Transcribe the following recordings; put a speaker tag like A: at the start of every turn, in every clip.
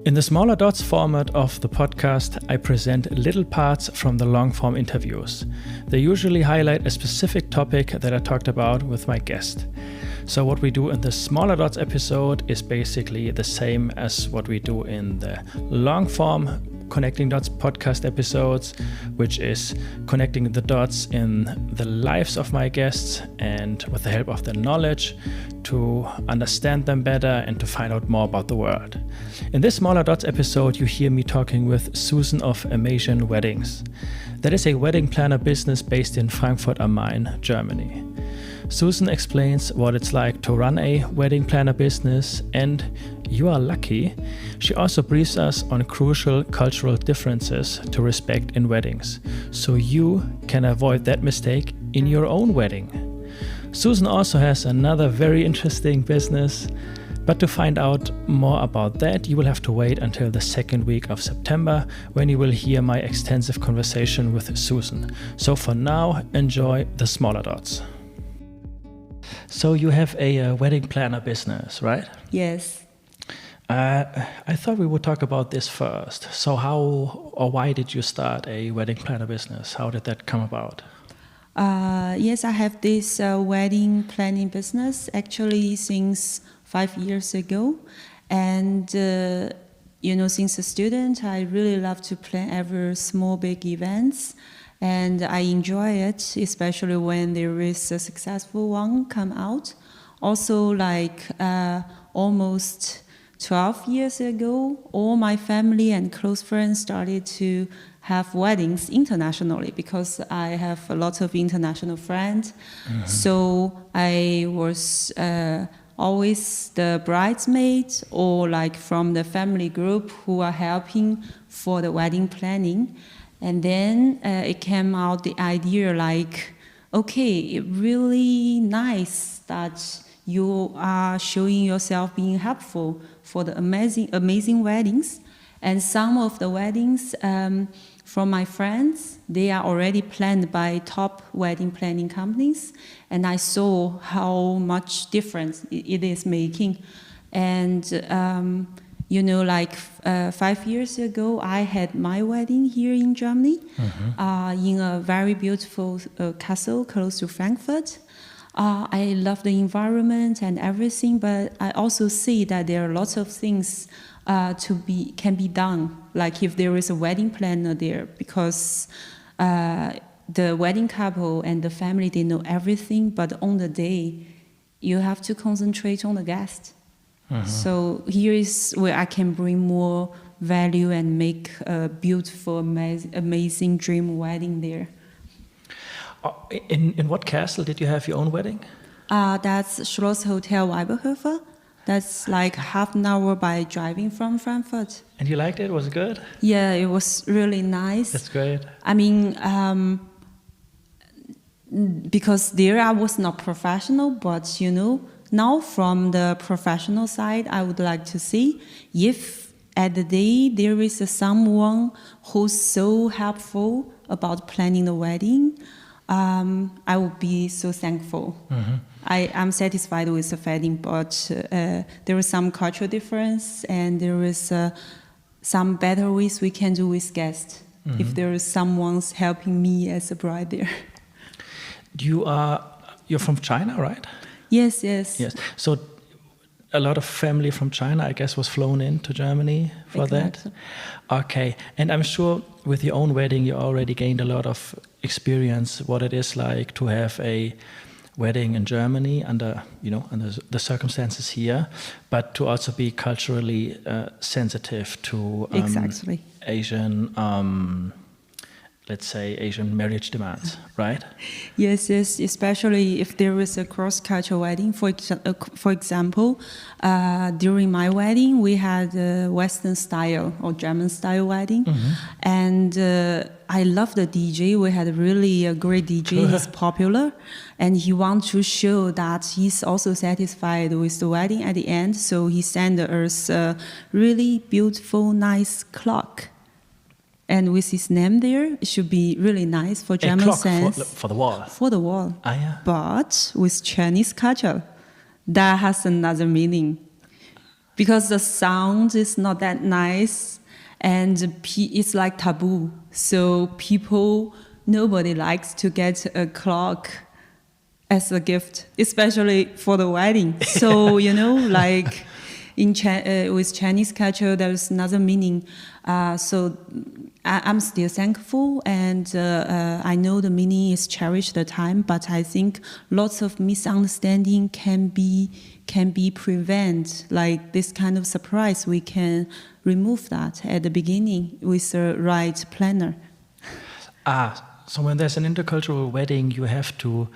A: In the Smaller Dots format of the podcast, I present little parts from the long-form interviews. They usually highlight a specific topic that I talked about with my guest. So what we do in the Smaller Dots episode is basically the same as what we do in the long-form Connecting Dots podcast episodes, which is connecting the dots in the lives of my guests and with the help of their knowledge to understand them better and to find out more about the world. In this Smaller Dots episode, you hear me talking with Susan of Amasian Weddings. That is a wedding planner business based in Frankfurt am Main, Germany. Susan explains what it's like to run a wedding planner business, and you are lucky, she also briefs us on crucial cultural differences to respect in weddings, so you can avoid that mistake in your own wedding. Susan also has another very interesting business, but to find out more about that, you will have to wait until the second week of September, when you will hear my extensive conversation with Susan. So for now, enjoy the Smaller Dots. So you have a wedding planner business, right?
B: Yes.
A: I thought we would talk about this first. So how or why did you start a wedding planner business? How did that come about?
B: Yes, I have this wedding planning business actually since 5 years ago. And, since a student, I really love to plan every small, big events. And I enjoy it, especially when there is a successful one come out. Also, almost 12 years ago, all my family and close friends started to have weddings internationally because I have a lot of international friends. Mm-hmm. So I was always the bridesmaid or from the family group who are helping for the wedding planning. And then it came out the idea it's really nice that you are showing yourself being helpful for the amazing weddings. And some of the weddings from my friends, they are already planned by top wedding planning companies. And I saw how much difference it is making. And 5 years ago, I had my wedding here in Germany, in a very beautiful castle close to Frankfurt. I love the environment and everything, but I also see that there are lots of things can be done. Like if there is a wedding planner there, because the wedding couple and the family, they know everything, but on the day, you have to concentrate on the guest. Mm-hmm. So here is where I can bring more value and make a beautiful, amazing dream wedding there.
A: In what castle did you have your own wedding?
B: That's Schloss Hotel Weiberhofer. That's half an hour by driving from Frankfurt.
A: And you liked it? Was it good?
B: Yeah, it was really nice.
A: That's great.
B: I mean, because there I was not professional, but now from the professional side, I would like to see if at the day there is someone who's so helpful about planning the wedding, I would be so thankful. Mm-hmm. I am satisfied with the wedding, but there is some cultural difference and there is some better ways we can do with guests. Mm-hmm. If there is someone helping me as a bride there.
A: You're from China, right?
B: Yes.
A: So a lot of family from China, I guess, was flown into Germany for
B: exactly.
A: that? Okay. And I'm sure with your own wedding, you already gained a lot of experience, what it is like to have a wedding in Germany under the circumstances here, but to also be culturally sensitive to
B: exactly.
A: Asian let's say, Asian marriage demands, right?
B: Yes, especially if there is a cross-cultural wedding. For example, during my wedding, we had a Western style or German style wedding. Mm-hmm. And I love the DJ. We had really a great DJ. He's popular. And he wants to show that he's also satisfied with the wedding at the end. So he sent us a really beautiful, nice clock. And with his name there, it should be really nice for German sense.
A: For the wall.
B: For the wall.
A: Ah, yeah.
B: But with Chinese culture, that has another meaning. because the sound is not that nice, and it's like taboo. So nobody likes to get a clock as a gift, especially for the wedding. So, like with Chinese culture, there's another meaning. So I'm still thankful, and I know the meaning is cherish the time, but I think lots of misunderstanding can be prevent. Like this kind of surprise, we can remove that at the beginning with the right planner.
A: So when there's an intercultural wedding, you have to,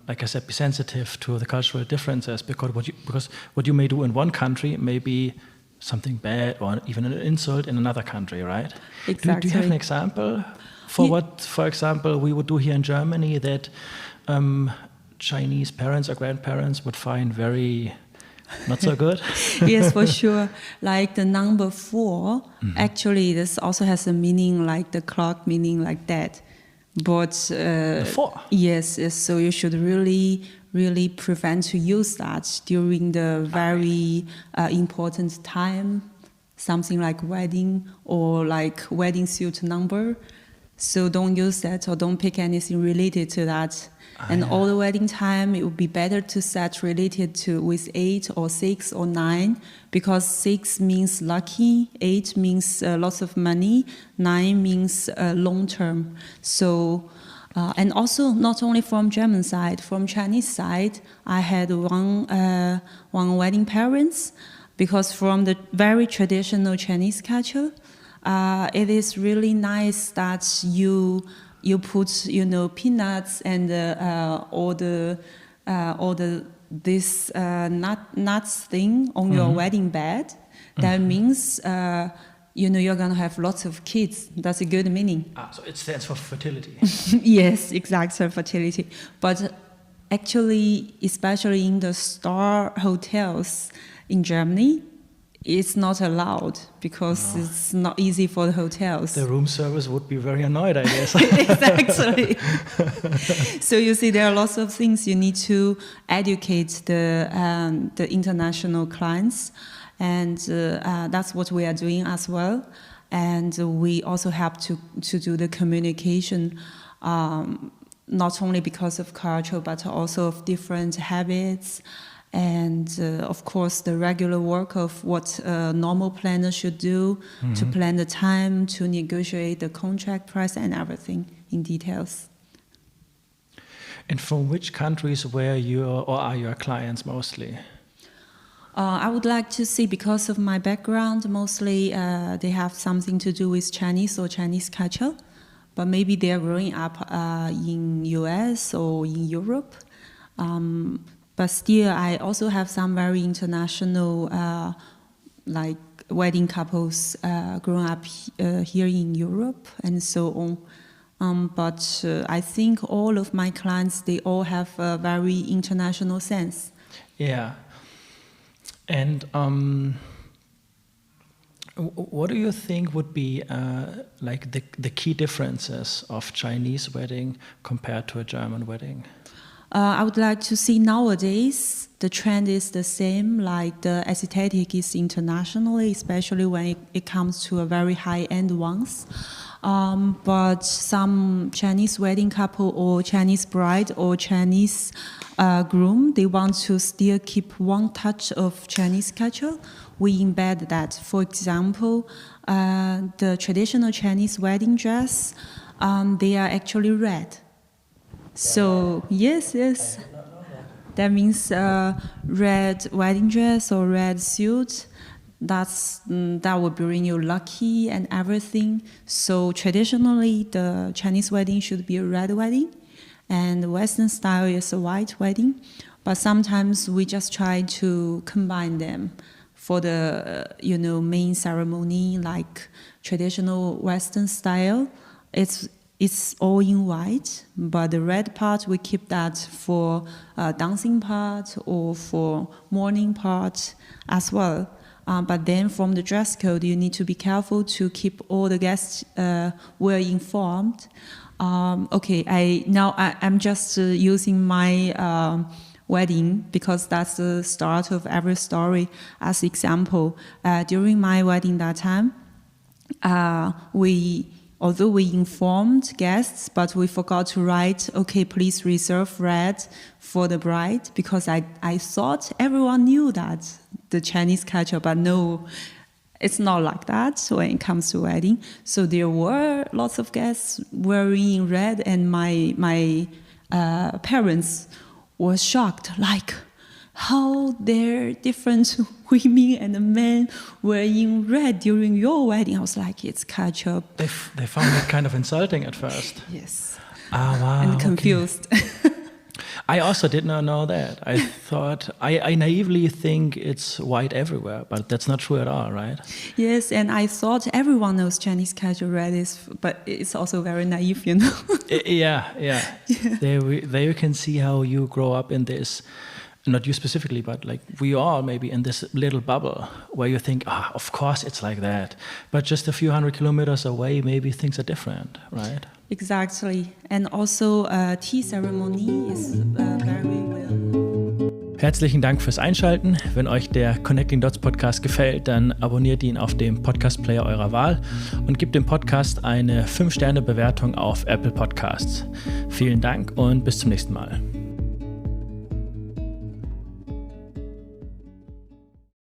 A: like I said, be sensitive to the cultural differences, because what you may do in one country may be something bad or even an insult in another country, right?
B: Exactly.
A: Do you have an example for what, for example, we would do here in Germany that Chinese parents or grandparents would find very not so good?
B: Yes, for sure. Like the number 4, actually, this also has a meaning like the clock, meaning like that. But
A: The 4?
B: Yes. So you should really prevent to use that during the very important time, something like wedding or like wedding suit number. So don't use that or don't pick anything related to that. All the wedding time, it would be better to set related to with 8 or 6 or 9, because 6 means lucky, 8 means lots of money, 9 means long term. So, and also not only from German side, from Chinese side, I had one wedding parents, because from the very traditional Chinese culture, it is really nice that you put peanuts and all the this nuts thing on your wedding bed. That means you're gonna have lots of kids. That's a good meaning.
A: So it stands for fertility.
B: Yes, exactly, fertility. But actually, especially in the star hotels in Germany, it's not allowed, because it's not easy for the hotels.
A: The room service would be very annoyed, I guess.
B: Exactly. So you see, there are lots of things you need to educate the international clients, and that's what we are doing as well. And we also have to do the communication, not only because of culture, but also of different habits. And of course, the regular work of what a normal planner should do to plan the time, to negotiate the contract price and everything in details.
A: And from which countries are your clients mostly?
B: I would like to see, because of my background, mostly they have something to do with Chinese or Chinese culture, but maybe they are growing up in US or in Europe. But still, I also have some very international, like wedding couples growing up here in Europe and so on. But I think all of my clients, they all have a very international sense.
A: Yeah. And what do you think would be like the key differences of Chinese wedding compared to a German wedding?
B: I would like to see nowadays the trend is the same, like the aesthetic is internationally, especially when it comes to a very high-end ones. But some Chinese wedding couple or Chinese bride or Chinese groom, they want to still keep one touch of Chinese culture. We embed that. For example, the traditional Chinese wedding dress, they are actually red. So yes. That means red wedding dress or red suit. That will bring you lucky and everything. So traditionally, the Chinese wedding should be a red wedding, and the Western style is a white wedding. But sometimes we just try to combine them for the main ceremony, like traditional Western style. It's all in white, but the red part, we keep that for dancing part or for morning part as well. But then from the dress code, you need to be careful to keep all the guests well informed. I'm just using my wedding, because that's the start of every story. As example, during my wedding that time, although we informed guests, but we forgot to write, okay, please reserve red for the bride, because I thought everyone knew that, the Chinese culture, but no, it's not like that when it comes to wedding. So there were lots of guests wearing red, and my parents were shocked, like, how there are different women and men wearing red during your wedding. I was like, it's culture.
A: They found it kind of insulting at first.
B: Yes.
A: Ah, wow.
B: And confused.
A: Okay. I also did not know that. I thought, I naively think it's white everywhere, but that's not true at all, right?
B: Yes, and I thought everyone knows Chinese culture red but it's also very naive, you know.
A: Yeah. There you can see how you grow up in this. Not you specifically, but like we all maybe in this little bubble where you think, of course it's like that. But just a few 100 kilometers away, maybe things are different, right?
B: Exactly. And also tea ceremony is very well.
A: Herzlichen Dank fürs Einschalten. Wenn euch der Connecting Dots Podcast gefällt, dann abonniert ihn auf dem Podcast-Player eurer Wahl und gebt dem Podcast eine 5-Sterne-Bewertung auf Apple Podcasts. Vielen Dank und bis zum nächsten Mal.